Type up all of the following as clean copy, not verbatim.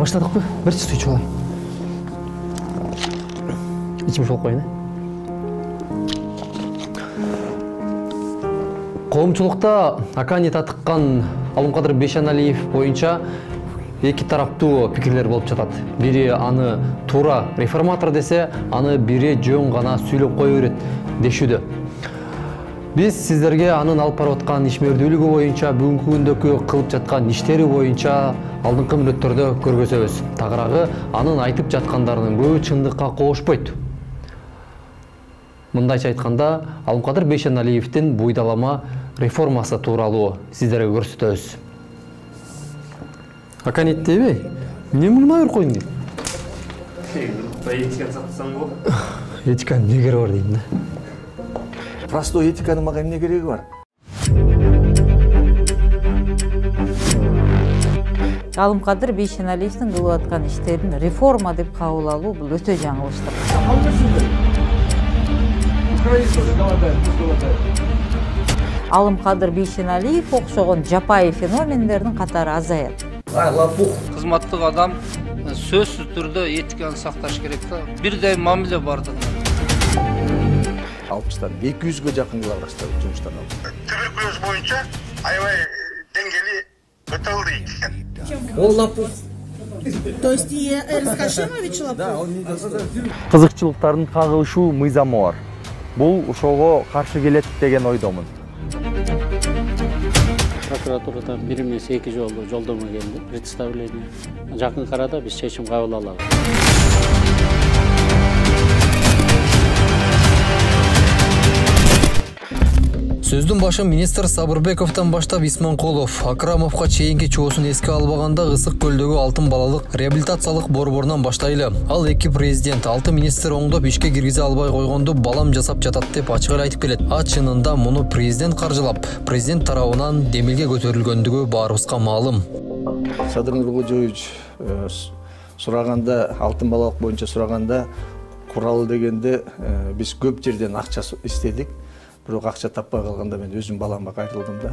баштадыкпы? Берчи суу ичип алайын. İçmiş olup koyun. Коомчулукта Акани татыккан Алымкадыр Бейшеналиев боюнча эки тараптуу пикирлер болуп жатат. Бири аны туура реформатор десе, аны бири жөн гана сүйлөп кое берет дешүүдө. Биз сиздерге анын алып барып аткан ишмердүүлүгү боюнча, бүгүнкү күндөгү кылып жаткан иштери боюнча алдыңкы мүнөттөрдө көргөзөбүз. Тагыраагы анын айтып жаткандарынын көбү чындыкка кошпойт. Мындайча айтканда, Алымкадыр Бейшеналиевдин буйдалама реформасы тууралуу сиздерге көрсөтөбүз. Акани эттеби? Эмне мурмай койдуң дейт? Этиканы сактасаң болот. Этиканын эмне кереги бар дейм да. Простой этиканын мага эмне кереги бар? Алымкадыр Бейшеналиевдин кылып аткан иштерин реформа деп кабыл алуу бул өтө жаңылыштык. Алымкадыр Бейшеналиев окшогон жапайы феномендердин катары азаят. Кызматтык адам сөзсүз түрдө этиканы сакташ керек да. Бирдей мамиле бардыгы. 60-тан 200-гө жакын кыла баштады жумуштан алып. Туберкулез боюнча аябай деңгээли өтөлдү экен. Ол лапух. То есть Раскашимович лапух? Да, он не достойный. Кызыкчылыктардын кагылышуу мыйзамы бар. Бул ошого каршы келет деген ойдомун. Прокуратурадан бир эмес 2 жолу жолдомо келди. Представление. Жакын арада биз чечим кабыл алабыз. Сөздүн башы министр Сабырбековтан баштап Исманкулов, Акрамовга чейинки чоосун эске албаганда Ысык көлдөгү Алтын балалык реабилитациялык борборунан баштайлы. Ал эки президент, 6 министр оңдоп ишке киргизе албай койгонду балам жасап жатат деп ачык эле айтып келет. А чынында муну президент каржылап, президент тарабынан демилге көтөрүлгөндүгү баарыбызга маалым. Садыр Нуркожоевич сураганда, Алтын балалык боюнча сураганда куралы дегенде биз көп жерден акча истедик. Бирок акча таппай калганда мен өзүм баламга кайрылдым да.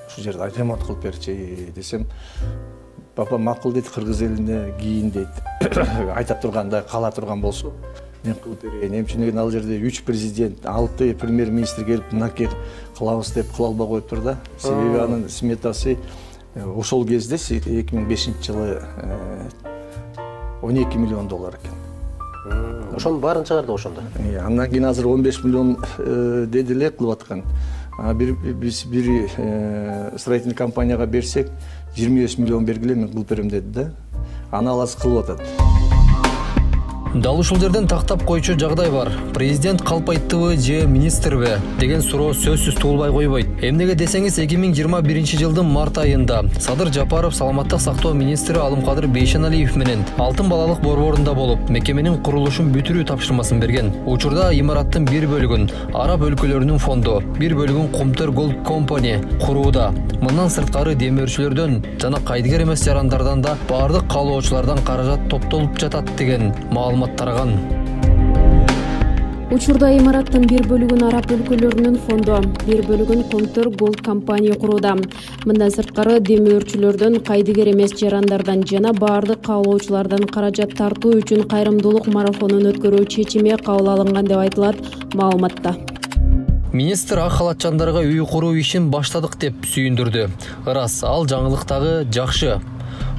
Ушул жерде ремонт кылып берчи десем, папа макул дейт, кыргыз элине кийин дейт. Айтап турганда кала турган болсо, мен кылып берейин. Эмче ал жерде 3 президент, 6 премьер-министр келип мынакей кылабыз деп кыла албай коюптур да. Себеби анын сметасы ошол кезде 2005-жылы 12 миллион доллар экен. Ошонун баарын чыгарды ошондо. Андан кийин азыр 15 миллион деди эле кылып аткан. Биз бир строительный компанияга берсек 25 миллион бергиле мен кылып берем деди да. Аны аласы кылып атат. Дал ушул жерден тактап койчу жагдай бар. Президент калп айттыбы же министрби деген суроо сөзсүз туулбай койбойт. Эмнеге десеңиз 2021-жылдын март айында Садыр Жапаров саламаттык сактоо министри Алымкадыр Бейшеналиев менен Алтын балалык борборунда болуп, мекеменин курулушун бүтүрүү тапшырмасын берген. Учурда имараттын бир бөлүгүн Араб өлкөлөрүнүн фонду, бир бөлүгүн Комтер Gold Company курууда. Мындан сырткары демөөрчүлөрдөн жана кайдыгер эмес жарандардан да бардык каалоочулардан каражат топтолуп жатат деген маалымат тараган. Учурда имараттын бир бөлүгүн Араб өлкөлөрүнүн фонду, бир бөлүгүн Комтер Gold Company курууда. Мындан сырткары демөөрчүлөрдөн, кайдыгер эмес жарандардан жана бардык каалоочулардан каражат тартуу үчүн кайрымдуулук марафонун өткөрүү чечими кабыл алынган деп айтылат маалыматта. Министр ак халатчандарга үй куруу ишин баштадык деп сүйүндүрдү. Ырас, ал жаңылыктагы жакшы.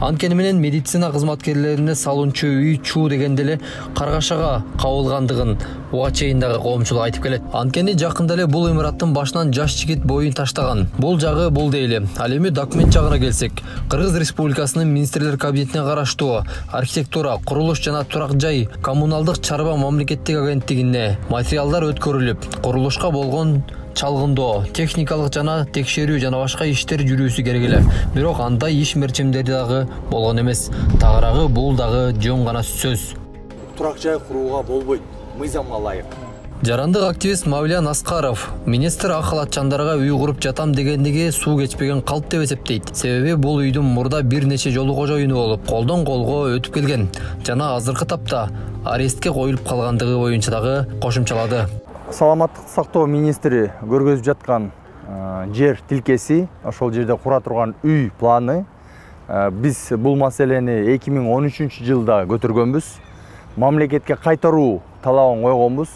Анткени менен медицина кызматкерлерине салынчу үй чуу дегенде эле Каргашага кабылгандыгын уга чейин дагы коомчулук айтып келет. Анткени жакында эле бул имараттын башынан жаш жигит боюн таштаган. Бул жагы бул дейли. Ал эми документ жагына келсек, Кыргыз Республикасынын министрлер кабинетине караштуу архитектура, курулуш жана турак жай коммуналдык чарба мамлекеттик агенттигине материалдар өткөрүлүп, курулушка болгон чалгындоо, техникалык жана текшерүү жана башка иштер жүрүүсү керек эле. Бирок андай иш мерчемдери дагы болгон эмес. Тагыраагы бул дагы жөн гана сөз. Турак жай курууга болбойт, мыйзамга ылайык. Жарандык активист Мавлян Аскаров министр ак халатчандарга үй куруп жатам дегендиги суу кечпеген калп деп эсептейт. Себеби бул үйдүн мурда бир нече жолу кожоюну болуп, колдон колго өтүп келген жана азыркы тапта арестке коюлуп калгандыгы боюнча дагы кошумчалады. Саламаттык сактоо министри көргөзүп жаткан жер тилкеси, ошол жерде кура турган үй планы Биз бул маселени 2013 жылда көтөргөнбүз. Мамлекетке кайтаруу талабын койгонбуз.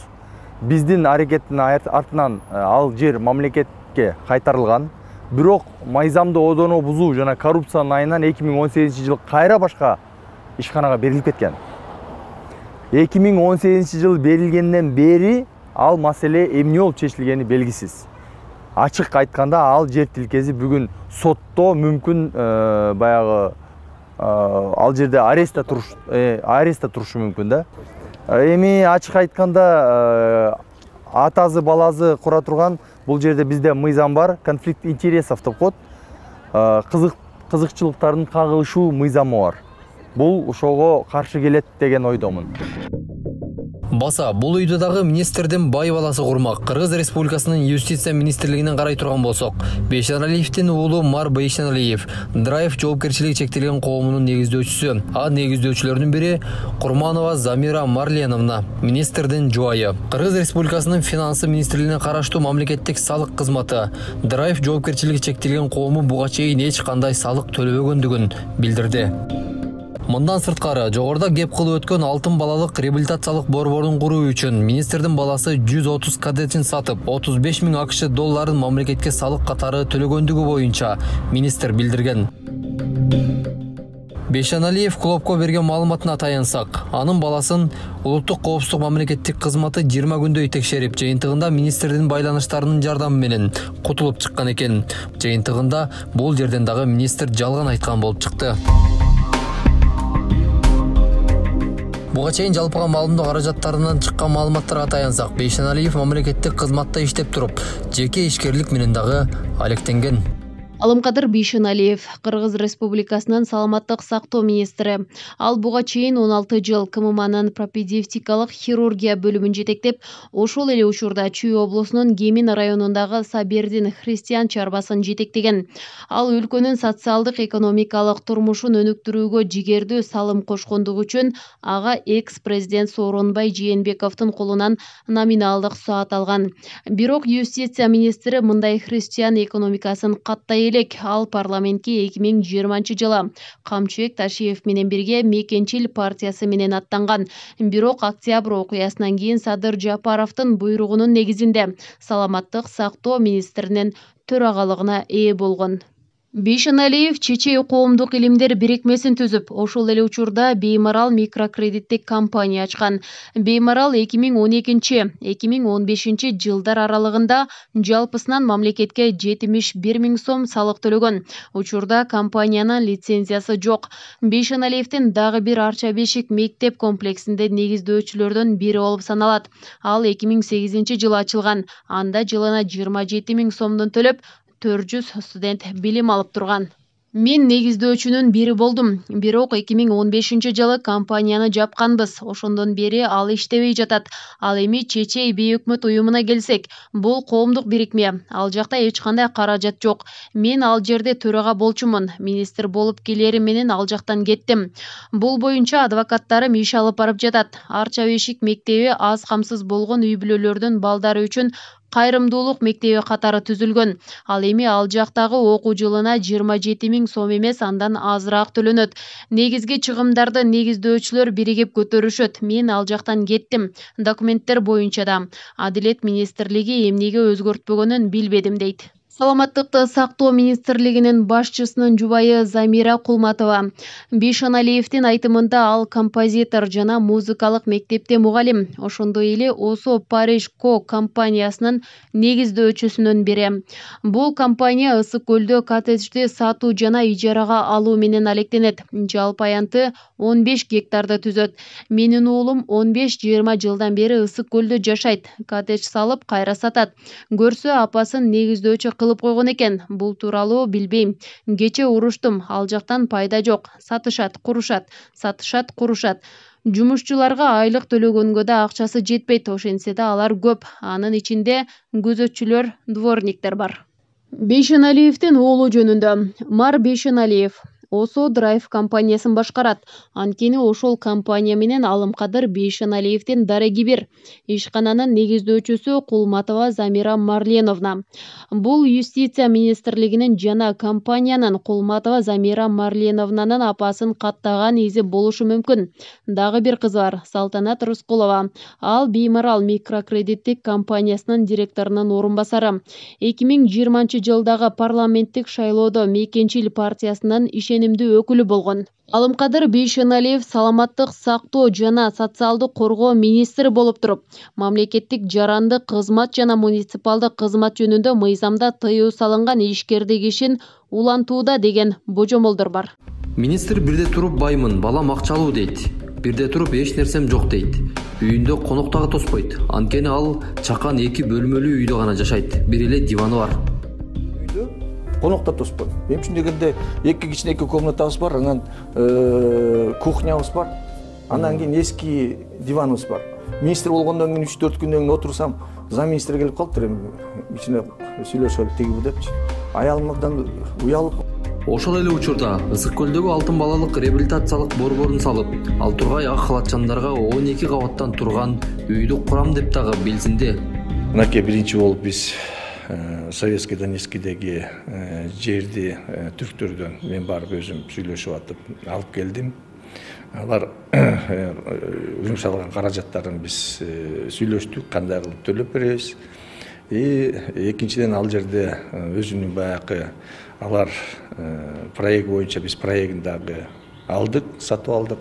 Биздин аракеттин артынан ал жер мамлекетке кайтарылган. Бирок майзамды одону бузуу жана коррупциянын айынан 2018 жыл кайра башка ишканага берилип кеткен. 2018 жыл берилгенден бери ал маселе эмне болуп чечилгени белгисиз. Ачык айтканда ал жер тилкеси бүгүн сотто мүмкүн баягы ал жерде ареста турушу мүмкүн да. Эми ачык айтканда атасы баласы кура турган бул жерде бизде мыйзам бар, конфликт интересов деп коет. Кызыкчылыктардын кагылышуу мыйзамы бар. Бул ошого каршы келет деген ойдомун. Баса, бул үйдө дагы министрдин бай баласы курмак. Кыргыз Республикасынын юстиция министрлигинен карай турган болсок, Бейшеналиевдин уулу Мар Бейшеналиев Драйв жоопкерчилиги чектелген коомунун негиздөөчүсү. А негиздөөчүлөрдүн бири Курманова Замира Марленовна, министрдин жубайы. Кыргыз Республикасынын финансы министрлигине караштуу мамлекеттик салык кызматы Драйв жоопкерчилиги чектелген коому буга чейин эч кандай салык төлөбөгөндүгүн билдирди. Мындан сырткары, жогоруда кеп кылып өткөн алтын балалык реабилитациялык борборун куруу үчүн министрдин баласы 130 кадетин сатып, 35 000 АКШ долларын мамлекетке салык катары төлөгөндүгү боюнча министр билдирген. Бейшеналиев клубко берген маалыматына таянсак, анын баласын улуттук коопсуздук мамлекеттик кызматы 20 күндөй текшерип, жыйынтыгында министрдин байланыштарынын жардамы менен кутулуп чыккан экен. Жыйынтыгында бул жерден дагы министр жалган айткан болуп чыкты. Буга чейин жалпыга маалымдоо каражаттарынан чыккан маалыматтарга таянсак, Бейшеналиев мамлекеттик кызматта иштеп туруп, жеке ишкерлик менен дагы алектенген. Алымкадыр Бейшеналиев, Кыргыз Республикасынын саламаттык сактоо министри. Ал буга чейин 16 жыл КММанын пропедевтикалык хирургия бөлүмүн жетектеп, ошол эле учурда Чүй облусунун Кемин районундагы Сабердин христиан чарбасын жетектеген. Ал өлкөнүн социалдык экономикалык турмушун өнүктүрүүгө жигердүү салым кошкондугу үчүн ага экс-президент Сооронбай Жээнбековдун колунан номиналдык саат алган. Бирок юстиция министри мындай христиан экономикасын каттай элек. Ал парламентке 2020 жылы Камчыбек Ташиев менен бирге Мекенчил партиясы менен аттанган. Бирок октябрь окуясынан кийин Садыр Жапаровдун буйругунун негизинде саламаттык сактоо министринин төрагалыгына ээ болгон. Бейшеналиев Чечей коомдук илимдер бирикмесин түзүп, ошол эле учурда Беймарал микрокредиттик компания ачкан. Беймарал 2012-2015 жылдар аралыгында жалпысынан мамлекетке 71 000 сом салык төлөгөн. Учурда компаниянын лицензиясы жок. Бейшеналиевдин дагы бир Арча Бешик мектеп комплексинде негиздөөчүлөрдөн бири болуп саналат. Ал 2008 жылы ачылган. Анда жылына 27 000 сомдон төлөп 400 студент билим алып турган. Мен негиздөөчүнүн бири болдум. Бирок 2015 жылы компанияны жапканбыз. Ошондон бери ал иштебей жатат. Ал эми Чечей бейөкмөт уюмуна келсек, бул коомдук бирикме. Ал жакта эч кандай каражат жок. Мен ал жерде төрага болчумун. Министр болуп келери менен ал жактан кеттим. Бул боюнча адвокаттарым иш алып барып жатат. Арча Бешик мектеби аз камсыз болгон үй бүлөлөрдүн балдары үчүн кайрымдуулук мектеби катары түзүлгөн. Ал эми ал жактагы окуу жылына 27 000 сом эмес, андан азыраак төлөнөт. Негизги чыгымдарды негиздөөчүлөр биригип көтөрүшөт. Мен ал жактан кеттим. Документтер боюнча да Адилет министрлиги эмнеге өзгөртпөгөнүн билбедим дейт. Саламаттыкты сактоо министрлигинин башчысынын жубайы Замира Кулматова. Бейшеналиевдин айтымында ал композитор жана музыкалык мектепте мугалим. Ошондой эле Осо Париж Ко компаниясынын негиздөөчүсүнүн бири. Бул компания Ысык көлдө коттеджди сатуу жана ижарага алуу менен алектенет. Жалпы аянты 15 гектарды түзөт. Менин уулум 15-20 жылдан бери Ысык көлдө жашайт. Коттедж салып кайра сатат. Көрсө апасын негиздөөчү кылып койгон экен. Бул тууралуу билбейм. Кече уруштум, ал жактан пайда жок. Сатышат, курушат, сатышат, курушат. Жумушчуларга айлык төлөгөнгө да акчасы жетпейт, ошентсе да алар көп. Анын ичинде күзөтчүлөр, дворниктер бар. Бейшеналиевдин уулу жөнүндө. Мар Бейшеналиев Осо Драйв компаниясын башкарат. Анткени ошол компания менен Алымкадыр Бейшеналиевдин дареги бир. Ишкананын негиздөөчүсү Кулматова Замира Марленовна. Бул юстиция министрлигинин жана компаниянын Кулматова Замира Марленовнанын апасын каттаган изи болушу мүмкүн. Дагы бир кыз бар, Салтанат Рыскулова. Ал Беймарал микрокредиттик компаниясынын директорунун орун басары. 2020-жылдагы парламенттик шайлоодо Мекенчил партиясынын ишенимдүү өкүлү болгон. Алымкадыр Бейшеналиев саламаттык сактоо жана социалдык коргоо министри болуп туруп, мамлекеттик жарандык кызмат жана муниципалдык кызмат жөнүндө мыйзамда тыюу салынган ишкердик ишин улантууда деген божомолдор бар. Министр бирде туруп баймын, балам акчалуу дейт. Бирде туруп эч нерсем жок дейт. Үйүндө конок дагы тоспойт. Анткени ал чакан 2 бөлмөлүү үйдө гана жашайт. Бир эле диваны бар. Үйдө конокто тоспойт. Мен үчүн дегенде 2 кичинекей комнатабыз бар, анан кухнябыз бар. Андан кийин эски диваныбыз бар. Министр болгондон кийин 3-4 күндөн кийин отурсам, замминистр келип калыптыр, кичине сүйлөшөлүк тиги бу депчи. Аялымдан уялып. Ошол эле учурда Ысык көлдөгү Алтын балалык реабилитациялык борборун салып, ал тургай ак халатчандарга 12 кабаттан турган үйдү курам деп дагы билсинди. Мынакей биринчи болуп биз Советский Донецкийдеги жерди түрктөрдөн мен барып өзүм сүйлөшүп атып алып келдим. Алар жумшалган каражаттарын биз сүйлөштүк, кандай кылып төлөп беребиз. Экинчиден ал жерде өзүнүн баягы алар проект боюнча биз проектин дагы алдык, сатып алдык.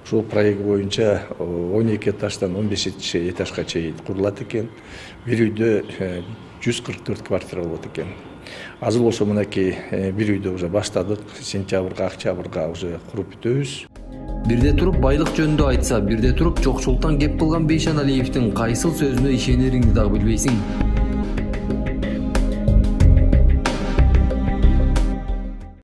Ушул проект боюнча 12 этаждан 15 этажга чейин курулат экен. Бир үйдө 144 квартира болот экен. Азыр болсо мынакей бир үйдө уже баштадык. Сентябрга, октябрга уже куруп бүтөбүз. Бирде туруп байлык жөнүндө айтса, бирде туруп жокчулуктан кеп кылган Бейшеналиевдин кайсыл сөзүнө ишеneringди дагы билбейсиң.